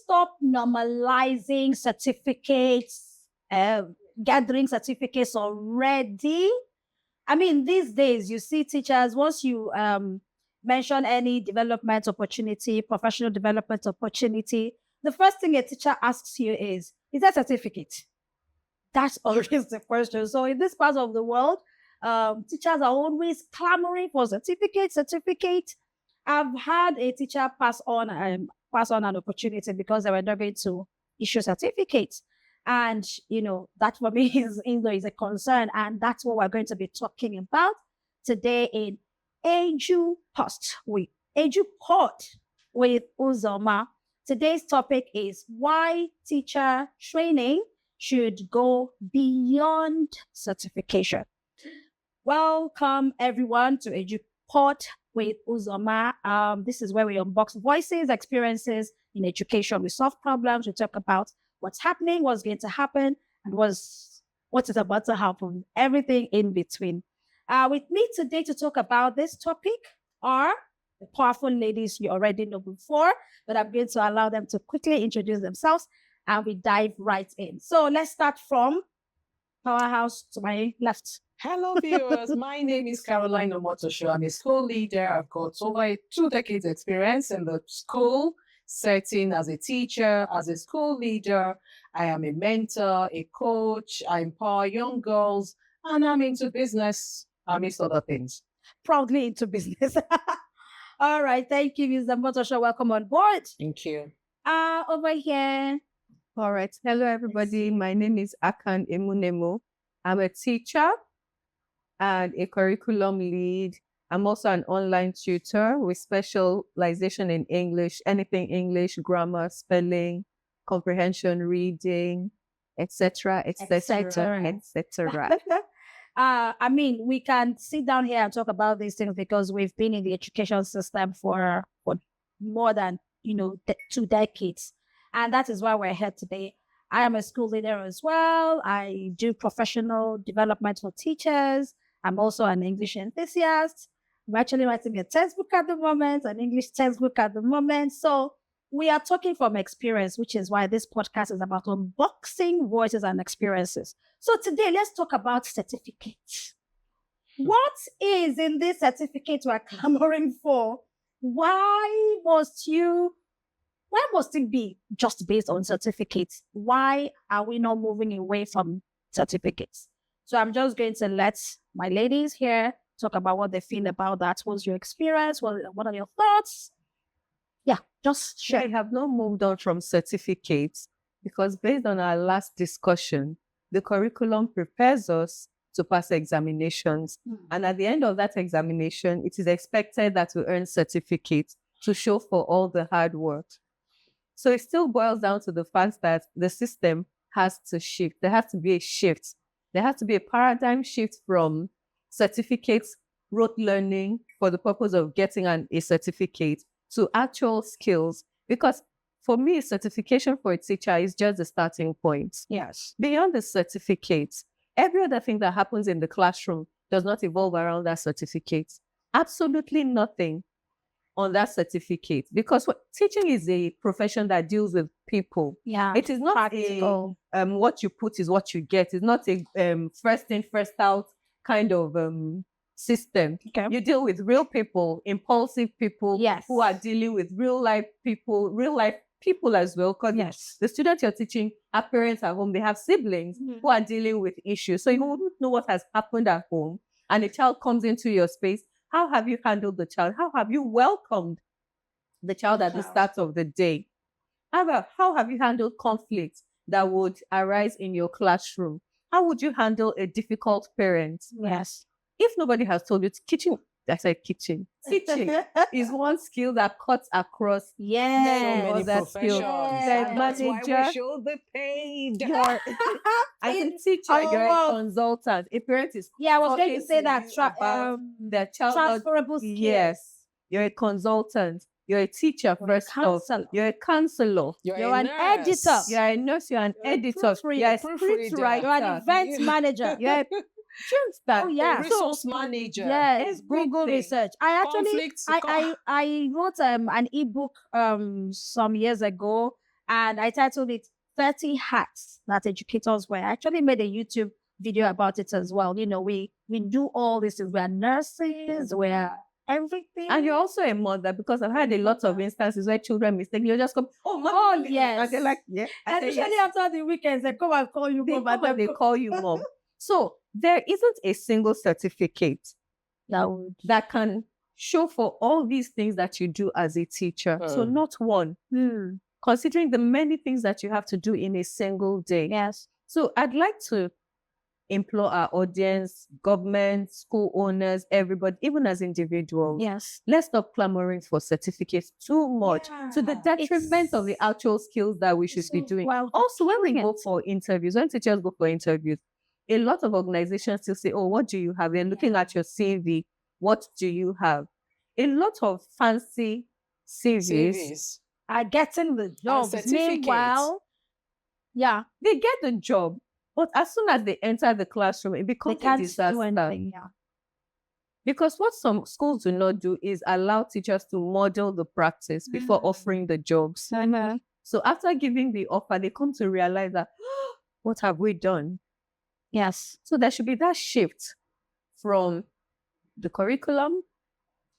stop normalizing certificates, gathering certificates already? I mean, these days you see teachers, once you mention any development opportunity, professional development opportunity, the first thing a teacher asks you is that certificate? That's always the question. So in this part of the world, teachers are always clamoring for certificate. I've had a teacher pass on an opportunity because they were not going to issue certificates. And, that for me is a concern. And that's what we're going to be talking about today in EduPod with Uzoma. Today's topic is why teacher training should go beyond certification. Welcome, everyone, to EduPod with Uzoma. This is where we unbox voices, experiences in education. We solve problems. We talk about what's happening, what's going to happen, and what is about to happen. Everything in between. With me today to talk about this topic are the powerful ladies you already know before, but I'm going to allow them to quickly introduce themselves and we dive right in. So let's start from Powerhouse to my left. Hello, viewers. My name is Caroline Omotosho. I'm a school leader. I've got over 2 decades experience in the school setting as a teacher, as a school leader. I am a mentor, a coach. I empower young girls, and I'm into business, amidst other things. Proudly into business. All right. Thank you, Ms. Omotosho. Welcome on board. Thank you. Over here. All right. Hello, everybody. My name is Akan Emunemo. I'm a teacher and a curriculum lead. I'm also an online tutor with specialization in English, anything English, grammar, spelling, comprehension, reading, etc., etc., etc. I mean, we can sit down here and talk about these things because we've been in the education system for more than 2 decades. And that is why we're here today. I am a school leader as well. I do professional development for teachers. I'm also an English enthusiast. I'm actually writing a textbook at the moment, an English textbook at the moment. So we are talking from experience, which is why this podcast is about unboxing voices and experiences. So today, let's talk about certificates. What is in this certificate we're clamoring for? Why must it be just based on certificates? Why are we not moving away from certificates? So I'm just going to let my ladies here talk about what they feel about that. What's your experience? What are your thoughts? Yeah, just share. I have not moved on from certificates because based on our last discussion, the curriculum prepares us to pass examinations. And at the end of that examination, it is expected that we earn certificates to show for all the hard work. So it still boils down to the fact that the system has to shift. There has to be a shift. There has to be a paradigm shift from certificates, rote learning for the purpose of getting a certificate to actual skills. Because for me, certification for a teacher is just the starting point. Yes. Beyond the certificates, every other thing that happens in the classroom does not evolve around that certificate. Absolutely nothing on that certificate, because teaching is a profession that deals with people. Yeah, it is not practical. What you put is what you get. It's not a first in, first out kind of system. Okay. You deal with real people, impulsive people, yes, who are dealing with real life people as well. Because yes, the students you're teaching are parents at home. They have siblings who are dealing with issues. So you wouldn't know what has happened at home, and a child comes into your space. How have you handled the child? How have you welcomed the child at the start of the day? How have you handled conflicts that would arise in your classroom? How would you handle a difficult parent? Yes. If nobody has told you, teaching teaching is one skill that cuts across so many other skills. professions. That's why Manager, we should be paid. as a teacher, you're a consultant. A parent is I was going to say that their child transferable skills. Yes, you're a consultant. You're a teacher first off. You're a counselor. You're an editor. You're a nurse. You're an editor. You're a scriptwriter. You're an event manager. You're a resource manager. Yes, Google research. I wrote an ebook some years ago, And I titled it 30 Hats That Educators Wear. I actually made a YouTube video about it as well. We do all this. We're nurses, we're everything. And you're also a mother, because I've had a lot of instances where children mistakenly just come, oh, mom. Yes. And they're like, yeah. And usually after the weekends, they come and call you mom. And They call you mom. So there isn't a single certificate that can show for all these things that you do as a teacher. So not one. Considering the many things that you have to do in a single day. Yes. So I'd like to implore our audience, government, school owners, everybody, even as individuals. Yes. Let's stop clamoring for certificates too much to the detriment of the actual skills that we should be doing. Also, when we go for interviews, when teachers go for interviews, a lot of organizations still say, oh, what do you have? They're looking at your CV. What do you have? A lot of fancy CVs are getting the job. Meanwhile, they get the job. But as soon as they enter the classroom, it becomes a disaster. Because what some schools do not do is allow teachers to model the practice before offering the jobs. So after giving the offer, they come to realize that, what have we done? Yes. So there should be that shift from the curriculum,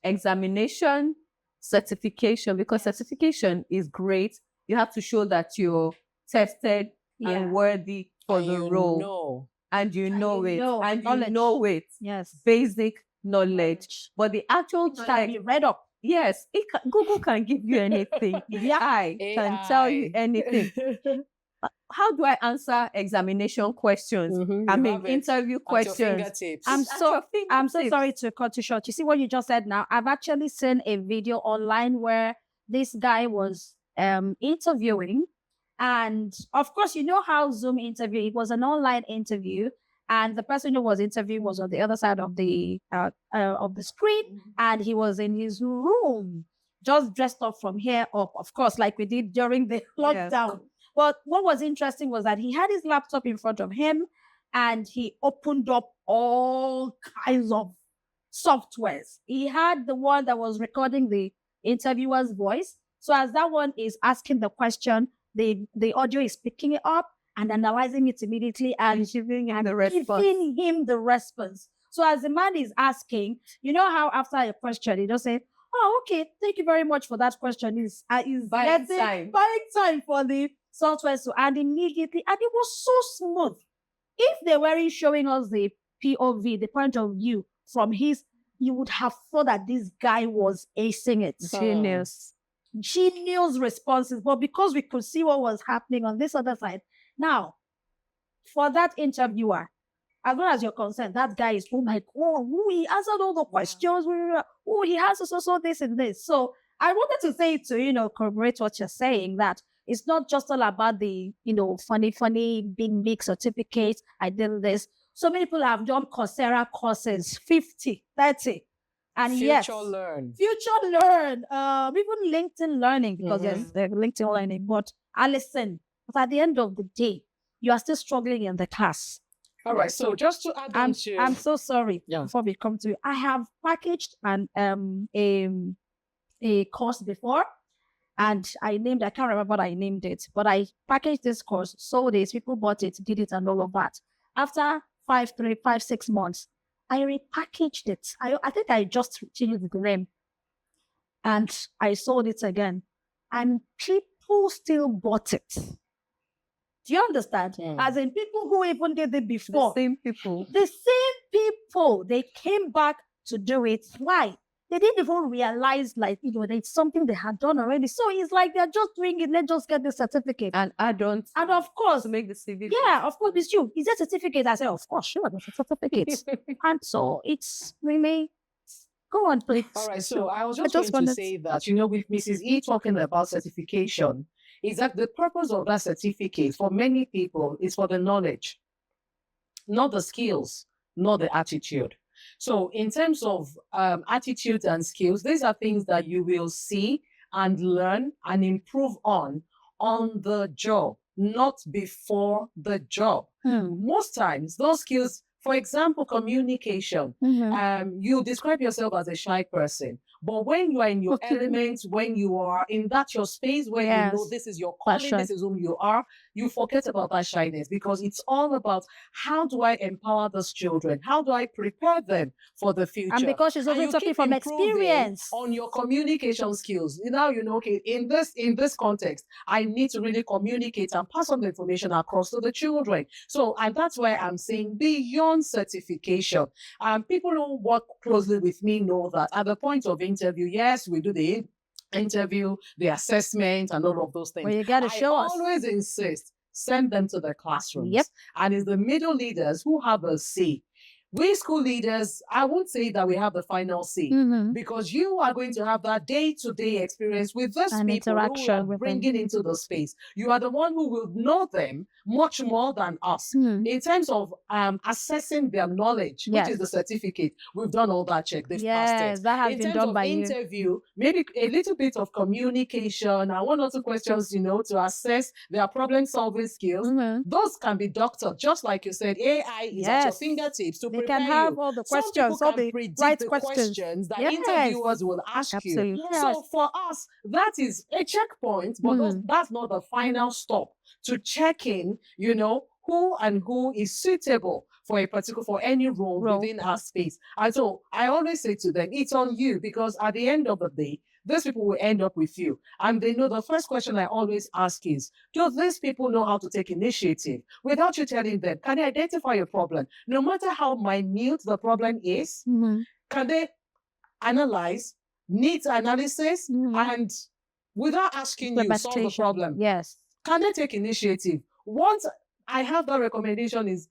examination, certification, because certification is great. You have to show that you're tested and worthy for the role. And you know it. Yes. Basic knowledge. But the actual check, read up. Yes, Google can give you anything. AI can tell you anything. How do I answer examination questions? I mean, interview questions. I'm so sorry to cut you short. You see what you just said now? I've actually seen a video online where this guy was interviewing. And of course, you know how Zoom interview, it was an online interview. And the person who was interviewing was on the other side of the screen. And he was in his room, just dressed up from here up, of course, like we did during the lockdown. Yes. But what was interesting was that he had his laptop in front of him and he opened up all kinds of softwares. He had the one that was recording the interviewer's voice. So as that one is asking the question, the audio is picking it up and analyzing it immediately and giving him the response. So as the man is asking, you know how after a question, he just say, oh, okay, thank you very much for that question. Is buying time for the software to add immediately, and it was so smooth. If they weren't showing us the POV, the point of view from his, you would have thought that this guy was acing it. Genius responses, but because we could see what was happening on this other side. Now, for that interviewer, as well as you're concerned, that guy is, oh my God, he answered all the questions. Oh, he has so this and this. So I wanted to say to, corroborate what you're saying, that it's not just all about the, funny, big certificates. I did this. So many people have done Coursera courses, 50, 30. And Future learn. Even LinkedIn learning, because there's LinkedIn learning. But at the end of the day, you are still struggling in the class. All right. So just to add on to... I'm so sorry. Before we come to it, I have packaged a course before. And I can't remember what I named it, but I packaged this course, sold it, people bought it, did it, and all of that. After 6 months, I repackaged it. I think I just changed the name. And I sold it again. And people still bought it. Do you understand? As in people who even did it before. The same people, they came back to do it. Why? They didn't even realize, it's something they had done already. So it's like they're just doing it. Let's just get the certificate. And add-ons. And of course, to make the CV. Yeah, of course, it's you. Is there a certificate? I said, of course, sure, there's a certificate. And so it's really, go on, please. All right, so I was just going to say that, with Mrs. E talking about certification, is that the purpose of that certificate for many people is for the knowledge, not the skills, not the attitude. So in terms of attitudes and skills, these are things that you will see and learn and improve on the job, not before the job. Most times, those skills, for example, communication, you describe yourself as a shy person. But when you are in your element, when you are in that your space, where you know Yes. this is your calling, Passion. this is whom you are, you forget about that shyness, because it's all about how do I empower those children? How do I prepare them for the future? And because she's And also you talking keep from improving experience. on your communication skills. Now you know, okay, in this context, I need to really communicate and pass on the information across to the children. So, and that's why I'm saying beyond certification. People who work closely with me know that at the point of interview, yes, we do the interview, the assessment, and all of those things. Well, you got to I show us. always insist, send them to the classrooms. Yep. And it's the middle leaders who have a say. We school leaders, I won't say that we have the final say, Mhm. because you are going to have that day-to-day experience with those An people who you interaction are with them. bringing into the space. You are the one who will know them much more than us. Mhm. In terms of assessing their knowledge, which Yes. is the certificate, we've done all that check. They've passed Yes, it. that has In been terms done of by you. interview, maybe a little bit of communication and one or two questions, to assess their problem-solving skills. Mhm. Those can be doctored, just like you said. AI is at your Yes. fingertips to They prepare can have you. all the Some people questions, all can the predict right the questions. that Yes. interviewers will ask you. Absolutely. So Yes. for us, that is a checkpoint, but that's not the final stop to checking, who is suitable for any role within our space. And so I always say to them, it's on you, because at the end of the day, these people will end up with you. And they know the first question I always ask is, do these people know how to take initiative? Without you telling them, can they identify a problem? No matter how minute the problem is, Mhm. can they analyze, needs analysis, and without asking you, solve the Implementation. problem? Yes. Can they take initiative? Once I have that recommendation is,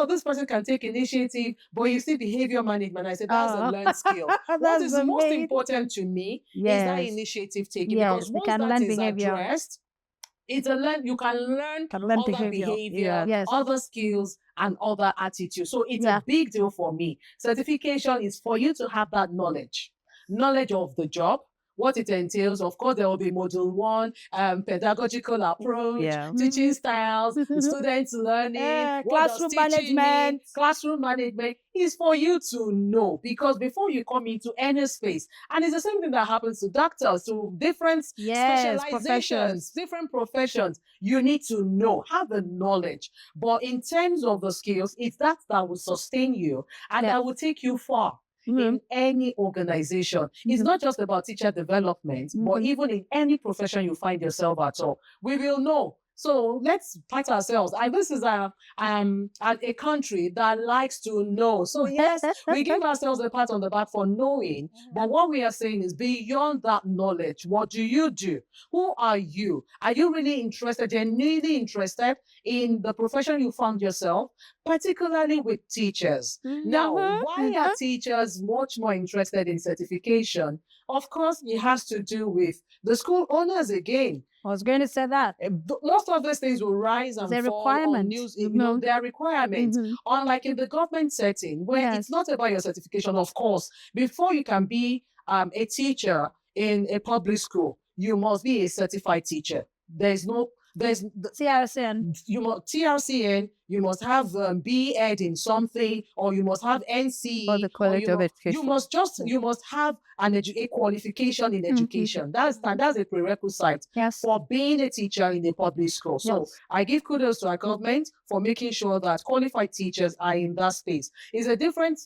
this person can take initiative, but you see behavior management. I said, that's a learned skill. What That's is the most main- important to me is that Yes. initiative taking. Yes, Because they once can that learn is behavior. addressed, you can learn other behavior, Yes. other skills, and other attitudes. So it's Yeah. a big deal for me. Certification is for you to have that knowledge of the job, what it entails. Of course, there will be module 1, pedagogical approach, Yeah. teaching styles, students learning, what does classroom teaching mean? management. Classroom management is for you to know, because before you come into any space, and it's the same thing that happens to doctors, to different Yes, specializations, professions. different professions. You need to know, have the knowledge. But in terms of the skills, it's that will sustain you and Yeah. that will take you far in any organization. It's not just about teacher development, but even in any profession you find yourself at all. We will know. So let's pat ourselves. And this is a country that likes to know. So yes, we give ourselves a pat on the back for knowing. But what we are saying is, beyond that knowledge, what do you do? Who are you? Are you really interested, genuinely interested in the profession you found yourself, particularly with teachers? Now, why are teachers much more interested in certification? Of course, it has to do with the school owners again. I was going to say that. Most of these things will rise and They're fall on requirements. news. There are requirements. Unlike in the government setting, where it's not about your certification. Of course, before you can be a teacher in a public school, you must be a certified teacher. There's TRCN. You must TRCN. You must have B.Ed in something, or you must have NCE, or the quality of education. You must have a qualification in education. That's a prerequisite for being a teacher in a public school. So I give kudos to our government for making sure that qualified teachers are in that space. It's a different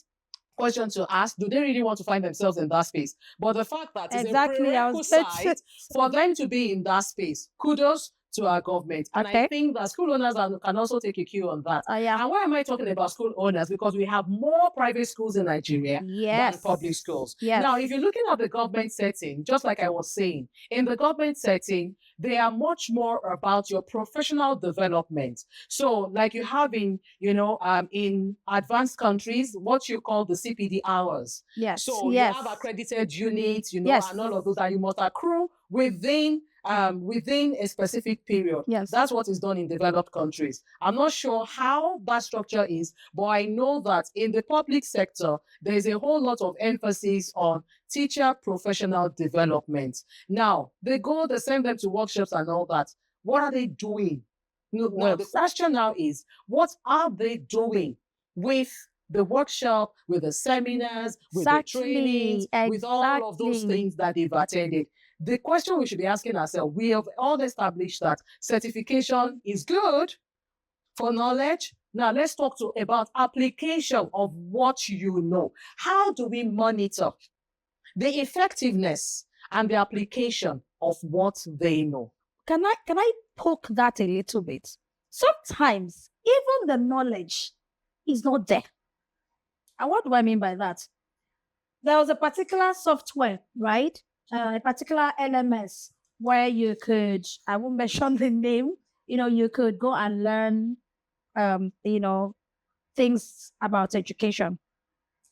question to ask, do they really want to find themselves in that space? But the fact that it's a prerequisite for them to be in that space, kudos to our government. And I think that school owners can also take a cue on that. And why am I talking about school owners? Because we have more private schools in Nigeria than public schools. Now, if you're looking at the government setting, just like I was saying, in the government setting, they are much more about your professional development. So like you have in advanced countries, what you call the CPD hours. So you have accredited units, and all of those that you must accrue within a specific period. That's what is done in developed countries. I'm not sure how that structure is, but I know that in the public sector, there is a whole lot of emphasis on teacher professional development. Now, they send them to workshops and all that. What are they doing? Now, the question now is, what are they doing with the workshop, with the seminars, with the trainings, with all of those things that they've attended. The question we should be asking ourselves, we have all established that certification is good for knowledge. Now let's talk about application of what you know. How do we monitor the effectiveness and the application of what they know? Can I poke that a little bit? Sometimes even the knowledge is not there. And what do I mean by that? There was a particular software, right? A particular LMS where you could, I won't mention the name, you could go and learn, things about education.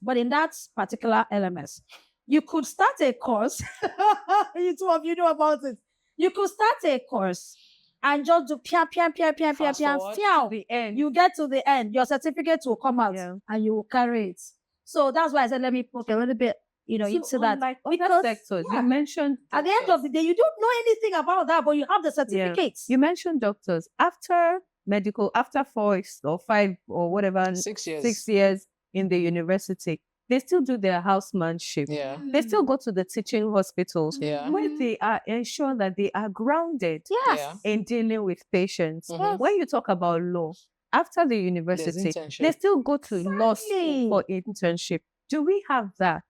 But in that particular LMS, you could start a course. You two of you know about it. You could start a course and just do the end. You get to the end, your certificate will come out and you will carry it. So that's why I said, let me poke a little bit, into that. Like other sectors, you mentioned at the end of the day, you don't know anything about that, but you have the certificates. You mentioned doctors. After medical, after 4 or 5 or whatever, 6 years. 6 years in the university, they still do their housemanship. Yeah. They still go to the teaching hospitals Yeah. where they are ensure that they are grounded Yes. in dealing with patients. Mhm. When you talk about law, after the university, they still go to law school for internship. Do we have that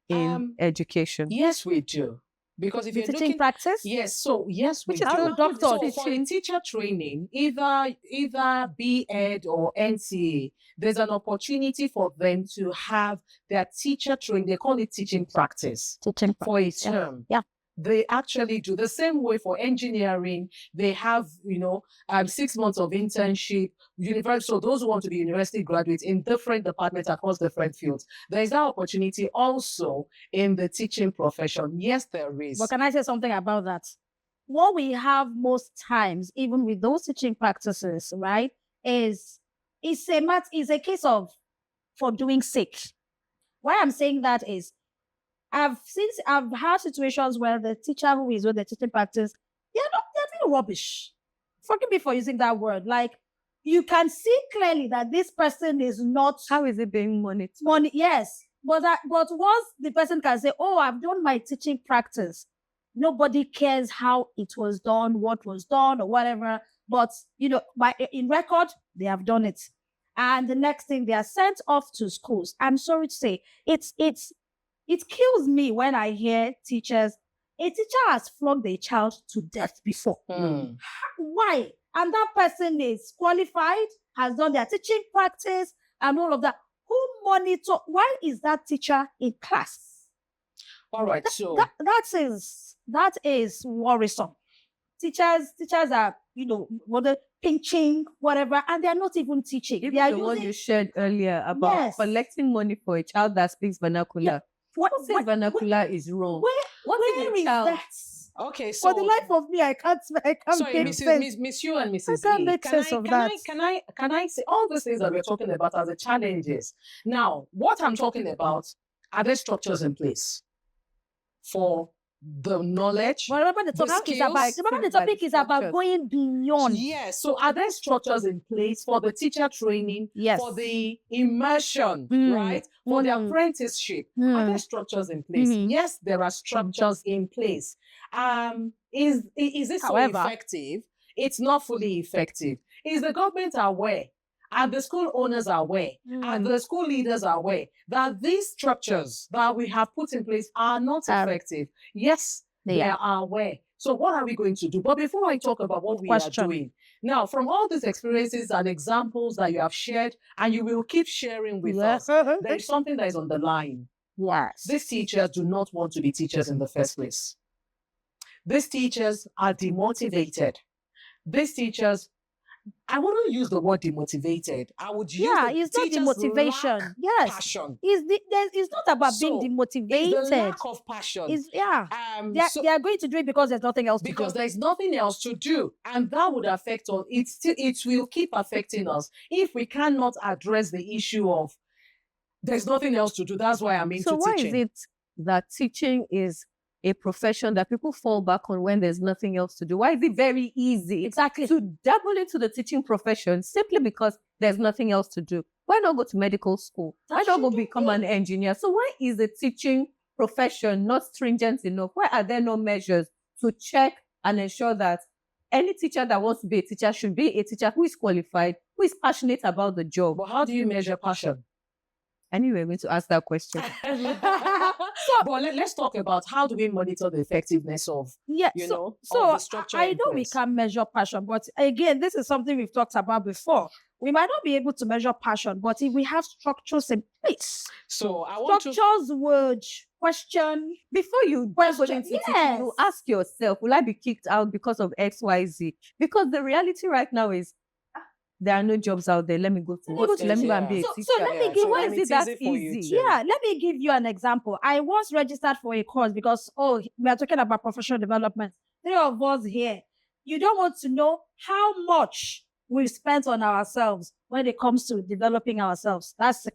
in education? Yes, we do. Because if you're teaching looking practice, yes, yes, we which is do. through doctor. So for in teacher training, either B.Ed or NTA, there's an opportunity for them to have their teacher training. They call it teaching practice for a term. Yeah. They actually do the same way for engineering. They have, 6 months of internship. So those who want to be university graduates in different departments across different fields. There is that opportunity also in the teaching profession. Yes, there is. But can I say something about that? What we have most times, even with those teaching practices, right, is a case of for doing sake. Why I'm saying that is, I've had situations where the teacher who is with the teaching practice, they're doing rubbish. Forgive me for using that word. Like, you can see clearly that this person is not. How is it being monitored? Yes. But once the person can say, oh, I've done my teaching practice, nobody cares how it was done, what was done, or whatever. But, in record, they have done it. And the next thing, they are sent off to schools. I'm sorry to say, it kills me when I hear teachers, a teacher has flogged a child to death before. Why? And that person is qualified, has done their teaching practice and all of that. Who monitor? Why is that teacher in class? All right. So that is worrisome. Teachers are, pinching, whatever, and they're not even teaching. Even they are the one you shared earlier about collecting money for a child that speaks vernacular. Yeah. What vernacular is wrong? Where is that? Okay, so for the life of me, I can't sorry, make sense. Miss you and Mrs. I can't E, make sense of that. Can I say all those things that we're talking about are the challenges? Now, what I'm talking about, are there structures in place for the knowledge? But remember the topic is about going beyond. Yes. So are there structures in place for the teacher training? Yes. For the immersion, right? For the apprenticeship. Are there structures in place? Yes, there are structures in place. Is it so effective? It's not fully effective. Is the government aware? Are the school owners aware? Are the school leaders aware that these structures that we have put in place are not effective? Yes, they are aware. So what are we going to do? But before I talk about what we are doing, now, from all these experiences and examples that you have shared, and you will keep sharing with us, there is something that is on the line. Yes. These teachers do not want to be teachers in the first place. These teachers are demotivated. These teachers, I wouldn't use the word demotivated. I would use it's not demotivation. Yes, passion. It's not about being demotivated. It's the lack of passion. They are going to do it because there's nothing else to do. Because there's nothing else to do, and that would affect us. It will keep affecting us if we cannot address the issue of there's nothing else to do. That's why I'm into teaching. So why is it that teaching is a profession that people fall back on when there's nothing else to do? Why is it very easy Exactly. to dabble into the teaching profession simply because there's nothing else to do? Why not go to medical school? Why not go become an engineer? So why is the teaching profession not stringent enough? Why are there no measures to check and ensure that any teacher that wants to be a teacher should be a teacher who is qualified, who is passionate about the job? But how do you measure passion? Anyway, we're going to ask that question. But let's talk about how do we monitor the effectiveness of, Yeah, you so, know, so of the structure I in know we place? can measure passion, but again, this is something we've talked about before. We might not be able to measure passion, but if we have structures in place, So I want to structures would question. Before you Question, dabble into teaching, yes. you ask yourself, will I be kicked out because of XYZ? Because the reality right now is there are no jobs out there. Let me go to Let me go to let me go and be a yeah. teacher. So let me give Why and is it's it that easy for you easy? to- Yeah, let me give you an example. I once registered for a course because, we are talking about professional development. 3 of us here. You don't want to know how much we've spent on ourselves when it comes to developing ourselves. That's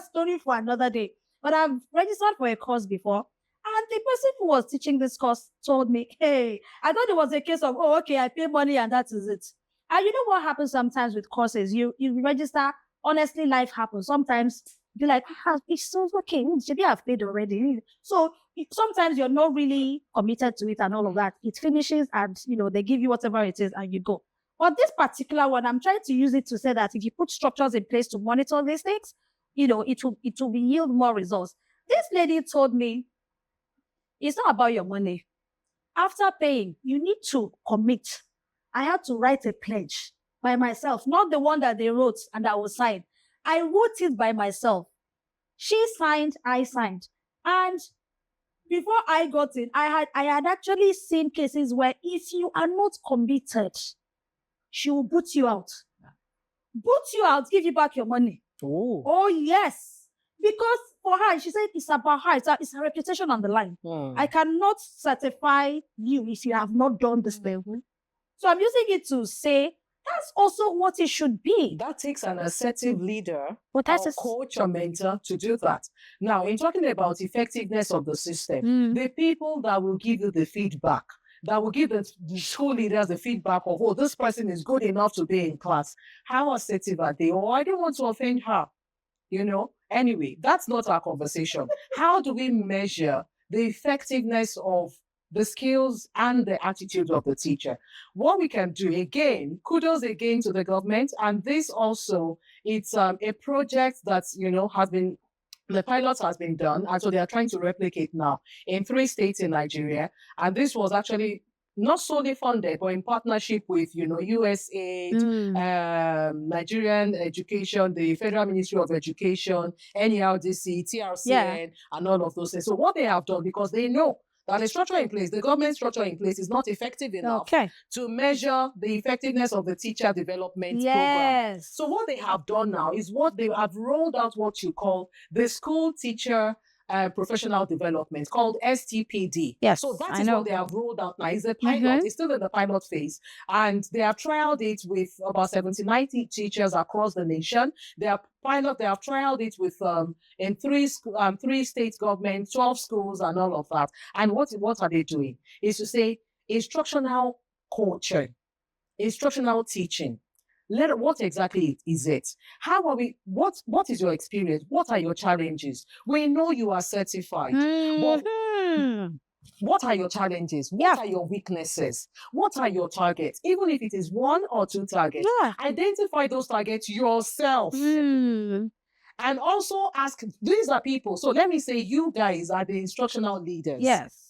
story for another day. But I've registered for a course before, and the person who was teaching this course told me, hey, I thought it was a case of, okay, I pay money and that is it. And you know what happens sometimes with courses? You register, honestly, life happens. Sometimes you're like, it's so okay. Maybe I've paid already. So sometimes you're not really committed to it and all of that. It finishes and, they give you whatever it is and you go. But this particular one, I'm trying to use it to say that if you put structures in place to monitor these things, it will yield more results. This lady told me, it's not about your money. After paying, you need to commit. I had to write a pledge by myself, not the one that they wrote and I was signed. I wrote it by myself. She signed, I signed. And before I got in, I had actually seen cases where if you are not committed, she will boot you out. Boot you out, give you back your money. Oh yes. Because for her, she said it's about her. It's her reputation on the line. I cannot certify you if you have not done this thing. So I'm using it to say that's also what it should be. That takes an assertive leader, But that's or coach or mentor to do that. Now, in talking about effectiveness of the system, the people that will give you the feedback, that will give the school leaders the feedback of, oh, this person is good enough to be in class. How assertive are they? Oh, I don't want to offend her. Anyway, that's not our conversation. How do we measure the effectiveness of the skills and the attitude of the teacher? What we can do, again, kudos again to the government. And this also, it's a project that's, the pilot has been done. And so they are trying to replicate now in 3 states in Nigeria. And this was actually not solely funded, but in partnership with, USAID, Nigerian Education, the Federal Ministry of Education, NERDC, TRCN, and all of those things. So what they have done, because they know that the structure in place, the government structure in place, is not effective enough to measure the effectiveness of the teacher development program. So what they have done now is they have rolled out what you call the school teacher professional development, called STPD. Yes, so that is what they have rolled out now. It's a pilot. It's still in the pilot phase. And they have trialed it with about 79 teachers across the nation. They have trialed it with in 3 state governments, 12 schools, and all of that. And what are they doing? Is to say instructional coaching, instructional teaching. What exactly is it? How are we? What is your experience? What are your challenges? We know you are certified, but what are your challenges? What are your weaknesses? What are your targets? Even if it is 1 or 2 targets, identify those targets yourself. And also ask, these are people. So let me say you guys are the instructional leaders. Yes.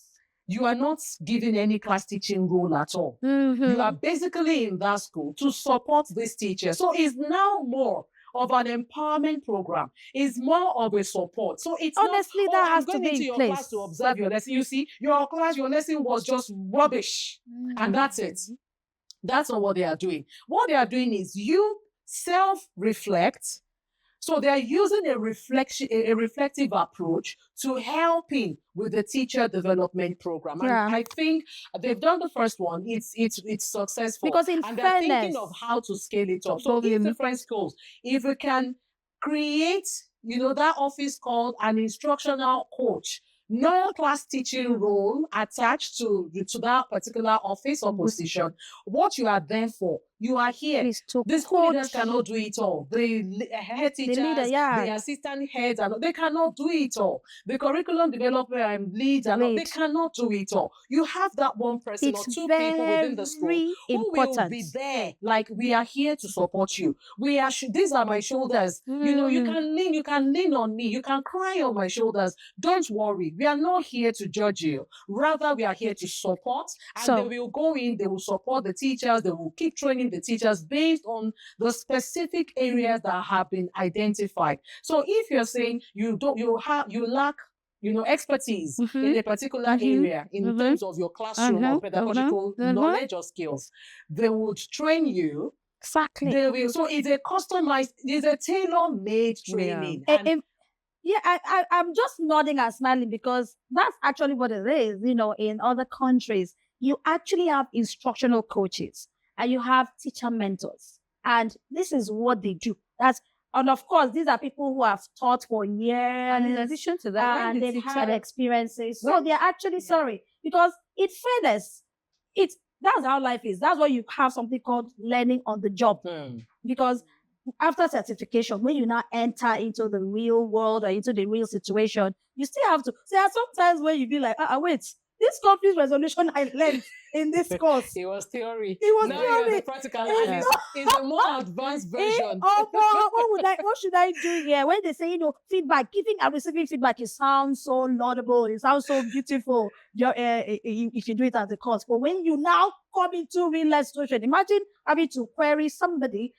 You are not given any class teaching role at all. You are basically in that school to support this teacher. So it's now more of an empowerment program. It's more of a support. So it's honestly not, that has I'm to going be into in your place. class to observe your lesson. You see, your lesson was just rubbish. And that's it. That's not what they are doing. What they are doing is you self-reflect. So they are using a reflective approach to helping with the teacher development program. And I think they've done the first one. It's successful. Because they're thinking of how to scale it up. So if different schools, if we can create, that office called an instructional coach, no class teaching role attached to that particular office or position. What you are there for, you are here. Is to The school leaders coach cannot do it all. The head the teachers, leader, yeah. the assistant heads, they cannot do it all. The curriculum developer and leads, they Lead. cannot do it all. You have that one person or It's two people within the school very who will important. be there. Like, we are here to support you. These are my shoulders. You know, you can lean on me. You can cry on my shoulders. Don't worry. We are not here to judge you. Rather, we are here to support. And So- they will go in, they will support the teachers, they will keep training the teachers based on the specific areas that have been identified. So if you're saying you lack expertise in a particular area in terms of your classroom or pedagogical knowledge or skills, they would train you. Exactly. They will. So it's a customized, it's a tailor-made training. And I'm just nodding and smiling because that's actually what it is. You know, in other countries, you actually have instructional coaches and you have teacher mentors. And this is what they do. And of course, these are people who have taught for years. And in addition to that, when and the they've teacher- had experiences. So they're actually sorry. Because in fairness, that's how life is. That's why you have something called learning on the job. Because after certification, when you now enter into the real world or into the real situation, you still have to. There are sometimes where you be like, wait, this conflict resolution I learned in this course. It was theory. It was Now you're theory. the practical, and it's a more advanced version. What should I do here? When they say, feedback, giving and receiving feedback, it sounds so laudable. It sounds so beautiful if you do it as a course. But when you now come into real life situation, imagine having to query somebody,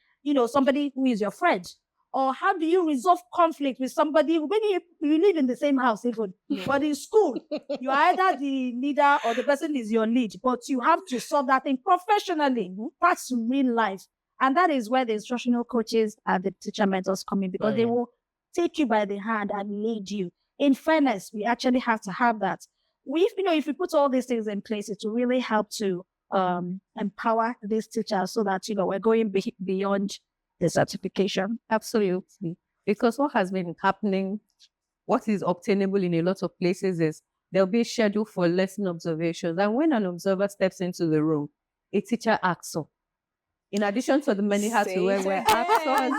somebody who is your friend. Or how do you resolve conflict with somebody when you live in the same house even? But in school, you are either the leader or the person is your lead, but you have to solve that thing professionally. That's real life. And that is where the instructional coaches and the teacher mentors come in, because they will take you by the hand and lead you. In fairness, we actually have to have that. If we put all these things in place, it will really help to empower these teachers so that, we're going beyond the certification. Absolutely. Because what has been happening, what is obtainable in a lot of places is there'll be a schedule for lesson observations. And when an observer steps into the room, a teacher acts up. In addition to the many hats we wear, we're actors,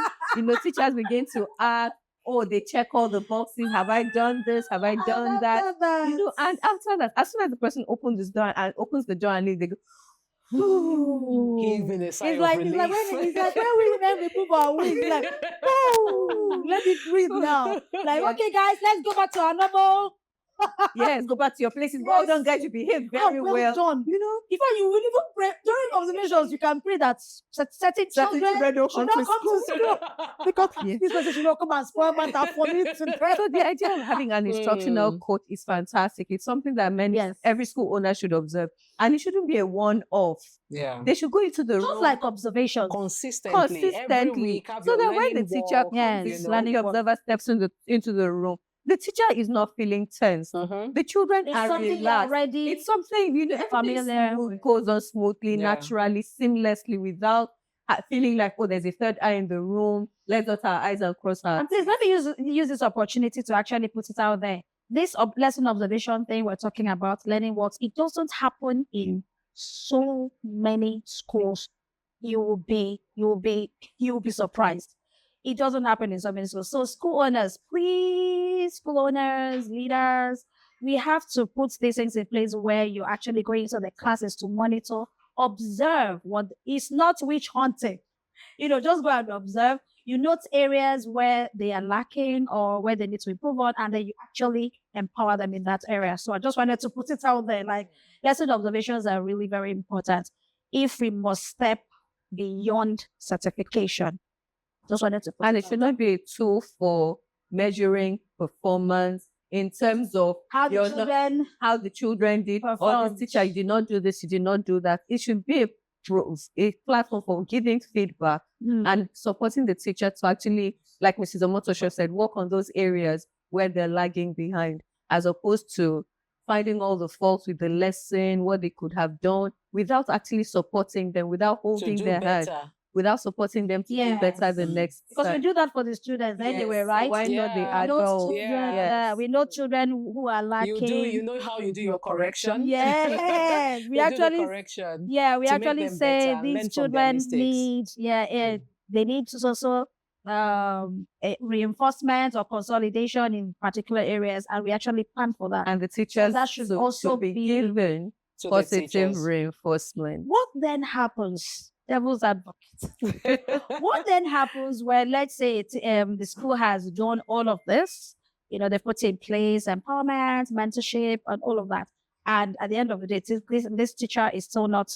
teachers begin to act. Oh, they check all the boxes. Have I done this? Have I done that? And after that, as soon as the person opens the door and leaves, they go, Even a sigh of relief. It's like when we move our wings, like, let me breathe now. Like, okay, guys, let's go back to our normal. Yes, go back to your places. Well done, guys. You behave very well. Done. Before you will even pray during observations, you can pray that certain children don't should not come to school because this person should not come and spoil matter for me to pray. So the idea of having an instructional coach is fantastic. It's something that every school owner should observe, and it shouldn't be a one-off. Yeah, they should go into the room just like observations consistently, every week, so that when the teacher comes, the observer steps into the room, the teacher is not feeling tense. The children are relaxed. It's something, familiar, goes on smoothly, naturally, seamlessly, without feeling like, there's a third eye in the room. Let's dot our eyes and cross our. And please, let me use this opportunity to actually put it out there. This lesson observation thing we're talking about, learning works, it doesn't happen in so many schools. You will be surprised. It doesn't happen in so many schools. So school owners, please, school owners, leaders, we have to put these things in place where you're actually going into the classes to monitor, observe what is not witch hunting. Just go and observe. You note areas where they are lacking or where they need to improve on, and then you actually empower them in that area. So I just wanted to put it out there. Like, lesson observations are really very important if we must step beyond certification. And it should not be a tool for measuring performance in terms of how the children did, or the teacher, you did not do this, you did not do that. It should be a platform for giving feedback and supporting the teacher to actually, like Mrs. Omotosho said, work on those areas where they're lagging behind, as opposed to finding all the faults with the lesson, what they could have done, without actually supporting them, without holding their hand. without supporting them to do better the next Because we time. do that for the students anyway, Yes. right? Why not the Yeah. We know adults? children, Yeah. we know children who are lacking. You know how you do your correction. Yes, we You do the actually, correction. we to make actually them say better and these learn from their children mistakes. need, they need to also reinforcement or consolidation in particular areas, and we actually plan for that. And the teachers that should to also be be- given To the positive teachers. reinforcement. What then happens? Devil's advocate. What then happens when, let's say, the school has done all of this, they put in place empowerment, mentorship, and all of that, and at the end of the day, this teacher is still not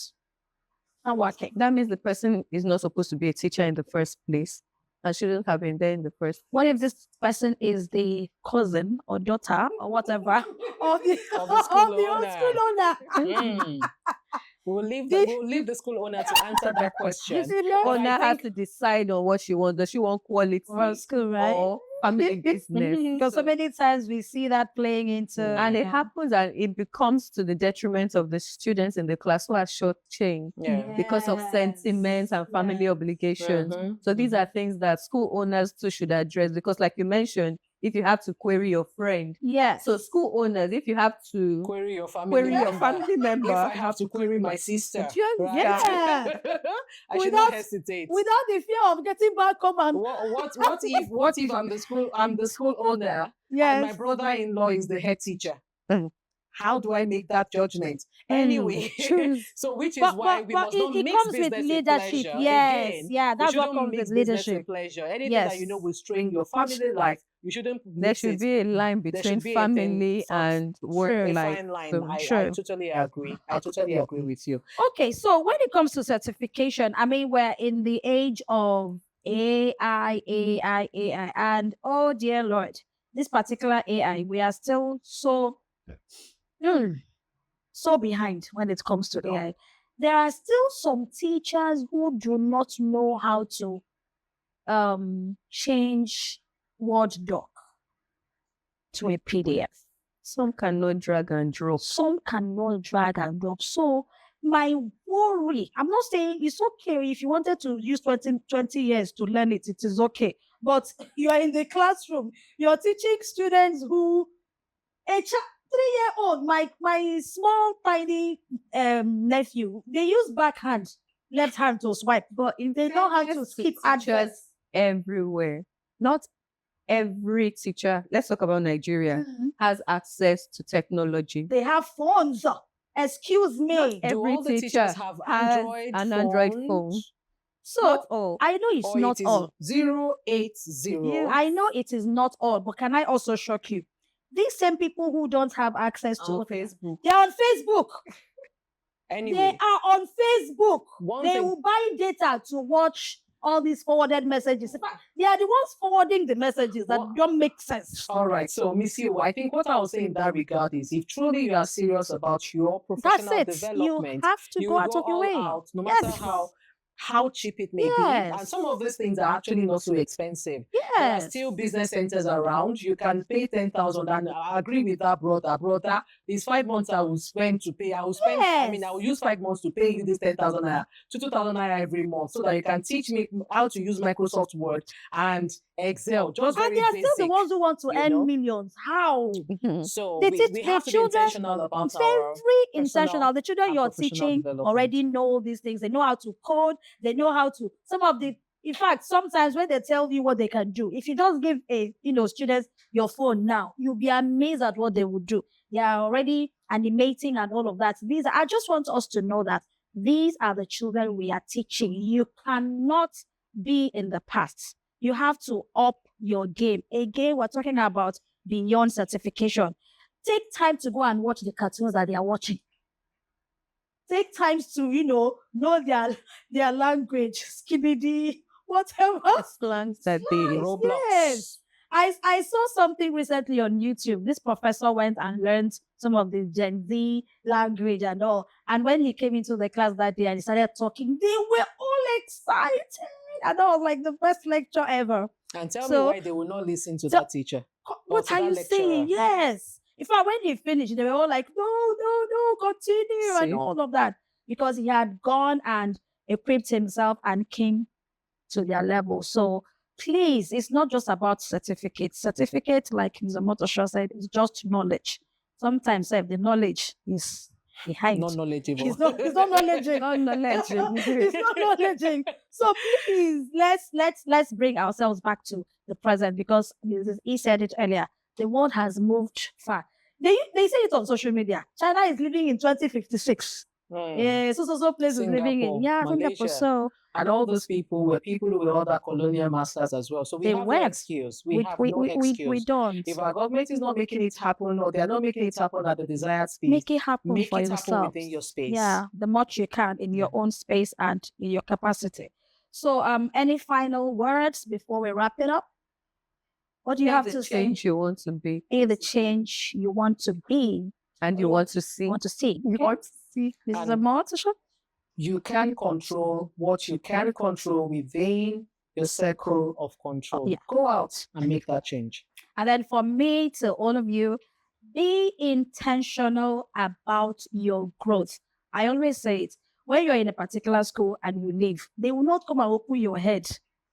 working. That means the person is not supposed to be a teacher in the first place and shouldn't have been there in the first. What if this person is the cousin or daughter or whatever of the Of the school old owner. school owner? Mm. We'll leave the school owner to answer that question. You see, no? But I Owner has think- to decide on what she wants. Does she want quality For school, right? or family business? Because so many times we see that playing into, And it happens and it becomes to the detriment of the students in the class who are short-changed Yeah. because of Yes. sentiments and family obligations. Mhm. So these are things that school owners too should address, because like you mentioned, if you have to query your friend, yes. so school owners, if you have to Query your family query your member. family member, If I have to query my sister, Do you right? understand? I should Without- not hesitate. without the fear of getting back home and What if I'm the school owner and my brother-in-law is the head teacher? Mm. How do I make that judgment? Anyway, choose. so which is But- why but- we but must it- not it mix comes with business and leadership. pleasure. Yes, Again, yeah, we that's what shouldn't comes mix with business leadership. and pleasure. Anything that you know Yes. will strain your family life, you shouldn't There mix should it. be a line There between should be a thing family for- and work Sure. a life. fine line. So, I sure. totally agree. I totally agree with you. Okay, so when it comes to certification, I mean, we're in the age of AI, and oh dear Lord, this particular AI, we are still so behind when it comes to AI. There are still some teachers who do not know how to change Word doc to a PDF. Some cannot drag and drop. Some cannot drag and drop. So my worry, I'm not saying it's okay if you wanted to use 20 years to learn it, it is okay. But you are in the classroom, you're teaching students who, a 3-year-old, my small tiny nephew, they use backhand, left hand to swipe, but if they know how to skip adverts. Everywhere. Not every teacher, let's talk about Nigeria, has access to technology. They have phones. Excuse me. Not Do every all the teacher teachers have has Android an Android phones? phone. So Not all. I know it's Or not it is all. 080. I know it is not all, but can I also shock you? These same people who don't have access to On Facebook. they're on Facebook. Anyway, They are on Facebook. one They thing will buy data to watch all these forwarded messages. In fact, they are the ones forwarding the messages that What- don't make sense. All right. So, Miss Yu, I think what I was saying in that regard is if truly you are serious about your That's professional it. You development, have to you go will out go of your all way. out, no matter Yes. how cheap it may be. And Yes. some of these things are actually not so expensive. There are Yes. still business centers around. You can pay 10,000, and I agree with that, brother. These 5 months I will spend to pay. I will spend. I mean, I will use 5 months to pay you this 10,000 naira to 2,000 naira every month, so that you can teach me how to use Microsoft Word and Excel. Just And very they are basic. still the ones who want to you earn know? millions. How? So They we teach their have to be children intentional about Very our intentional. The children and you're professional teaching development. already know these things. They know how to code. They know how to. In fact, sometimes when they tell you what they can do, if you just give students your phone now, you'll be amazed at what they will do. They are already animating and all of that. I just want us to know that these are the children we are teaching. You cannot be in the past. You have to up your game. Again, we're talking about beyond certification. Take time to go and watch the cartoons that they are watching. Take time to, know their language, skibidi, whatever. Slangs that they Roblox. Yes. I saw something recently on YouTube. This professor went and learned some of the Gen Z language and all. And when he came into the class that day and he started talking, they were all excited. And that was like the best lecture ever. And tell me So- why they will not listen to so- that teacher. What to are that you saying? lecturer. Yes. In fact, when he finished, they were all like, no, continue, and See? all of that. Because he had gone and equipped himself and came to their level. So please, it's not just about certificates. Certificate, like Mr. Motosho said, is just knowledge. Sometimes the knowledge is behind. Not knowledgeable. He's not knowledgeable. Not knowledgeable. He's not knowledgeable. So please, let's bring ourselves back to the present, because he said it earlier. The world has moved far. They say it on social media. China is living in 2056. Yeah, so place is living in Singapore. Malaysia. So And all those people were people who were other colonial masters as well. So we They have were. no excuse. We have no excuse. we don't If our government is not making it happen, or they are not making it happen at the desired speed, make it happen make for it happen yourself. within your space. Yeah, the much you can in your own space and in your capacity. So, any final words before we wrap it up? What do you Be have the to say? change you want to be, Be the change you want to be, and you want to see. you want to see. You Okay? want to see. This is And a more to show. You can control what you can control within your circle of control. Yeah. Go out and make that change. And then for me, to all of you, be intentional about your growth. I always say it. When you're in a particular school and you leave, they will not come and open your head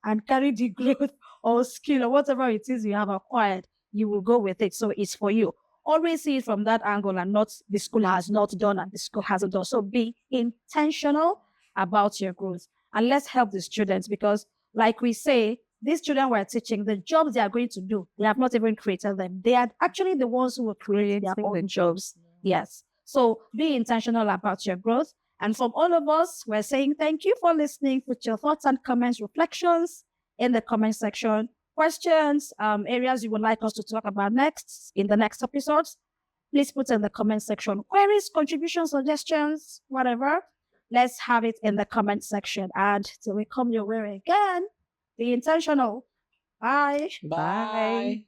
and carry the growth or skill or whatever it is you have acquired. You will go with it. So it's for you. Always see it from that angle, and not the school has not done and the school hasn't done. So be intentional about your growth, and let's help the students, because like we say, these children we're teaching, the jobs they are going to do, they have not even created them. They are actually the ones who will create their own jobs. Yes. So be intentional about your growth. And from all of us, we're saying thank you for listening. Put your thoughts and comments, reflections in the comment section. Questions, areas you would like us to talk about next in the next episodes, please put in the comment section. Queries, contributions, suggestions, whatever. Let's have it in the comment section. And till we come your way again, be intentional. Bye. Bye.